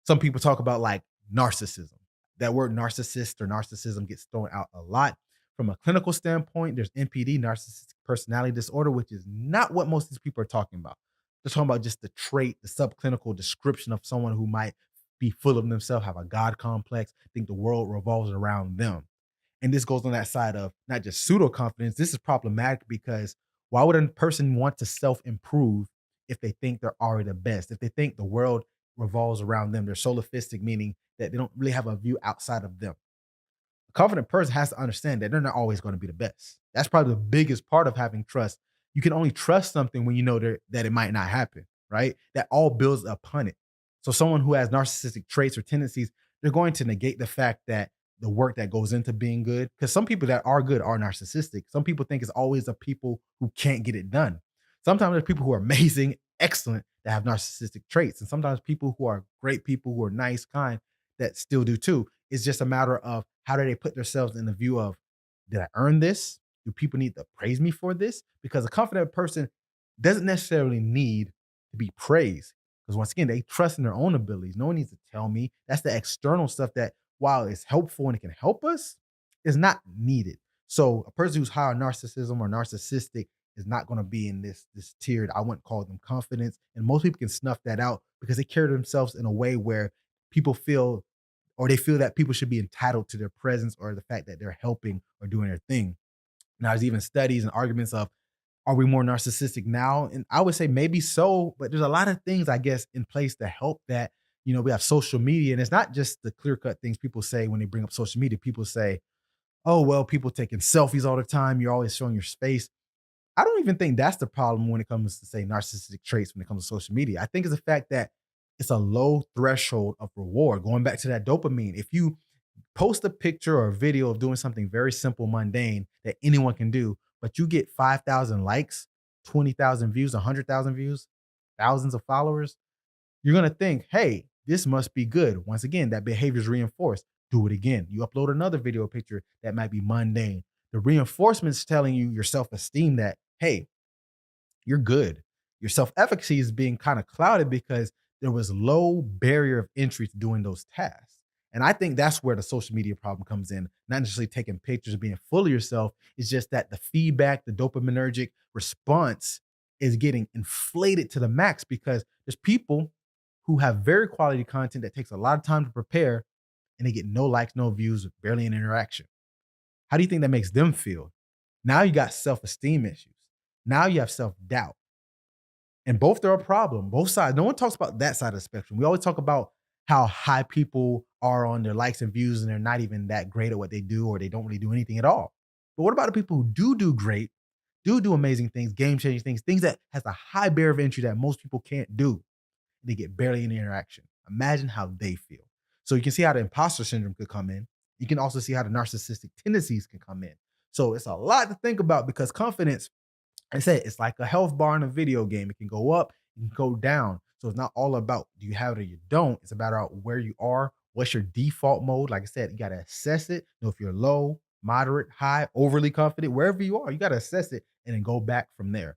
Some people talk about like narcissism. That word narcissist or narcissism gets thrown out a lot. From a clinical standpoint, there's NPD, narcissistic personality disorder, which is not what most of these people are talking about. They're talking about just the trait, the subclinical description of someone who might be full of themselves, have a God complex, think the world revolves around them. And this goes on that side of not just pseudo confidence. This is problematic because why would a person want to self improve if they think they're already the best? If they think the world revolves around them, they're solipsistic, meaning that they don't really have a view outside of them. A confident person has to understand that they're not always going to be the best. That's probably the biggest part of having trust. You can only trust something when you know that it might not happen, right? That all builds upon it. So, someone who has narcissistic traits or tendencies, they're going to negate the fact that the work that goes into being good, because some people that are good are narcissistic. Some people think it's always the people who can't get it done. Sometimes there's people who are amazing, excellent, that have narcissistic traits. And sometimes people who are great people, who are nice, kind, that still do too. It's just a matter of how do they put themselves in the view of, did I earn this? Do people need to praise me for this? Because a confident person doesn't necessarily need to be praised. Because once again, they trust in their own abilities. No one needs to tell me. That's the external stuff that, while it's helpful and it can help us, is not needed. So a person who's high on narcissism or narcissistic is not going to be in this tiered. I wouldn't call them confidence. And most people can snuff that out because they carry themselves in a way where people feel, or they feel that people should be entitled to their presence or the fact that they're helping or doing their thing. Now, there's even studies and arguments of, are we more narcissistic now? And I would say maybe so, but there's a lot of things, I guess, in place to help that. We have social media, and it's not just the clear cut things people say when they bring up social media. People say, oh, well, people taking selfies all the time. You're always showing your space. I don't even think that's the problem when it comes to, say, narcissistic traits when it comes to social media. I think it's the fact that it's a low threshold of reward. Going back to that dopamine, if you post a picture or a video of doing something very simple, mundane that anyone can do, but you get 5,000 likes, 20,000 views, 100,000 views, thousands of followers, you're going to think, hey, this must be good. Once again, that behavior is reinforced. Do it again. You upload another video picture that might be mundane. The reinforcement is telling you your self esteem that, hey, you're good. Your self efficacy is being kind of clouded because there was low barrier of entry to doing those tasks. And I think that's where the social media problem comes in. Not necessarily taking pictures, being full of yourself. It's just that the feedback, the dopaminergic response is getting inflated to the max because there's people who have very quality content that takes a lot of time to prepare and they get no likes, no views, barely an interaction. How do you think that makes them feel? Now you got self esteem issues. Now you have self doubt. And both are a problem, both sides. No one talks about that side of the spectrum. We always talk about how high people are on their likes and views and they're not even that great at what they do or they don't really do anything at all. But what about the people who do great, do amazing things, game changing things, things that has a high barrier of entry that most people can't do? They get barely any interaction. Imagine how they feel. So you can see how the imposter syndrome could come in. You can also see how the narcissistic tendencies can come in. So it's a lot to think about because confidence, I said, it's like a health bar in a video game. It can go up, it can go down. So it's not all about do you have it or you don't. It's about where you are. What's your default mode? Like I said, you got to assess it. Know if you're low, moderate, high, overly confident, wherever you are, you got to assess it and then go back from there.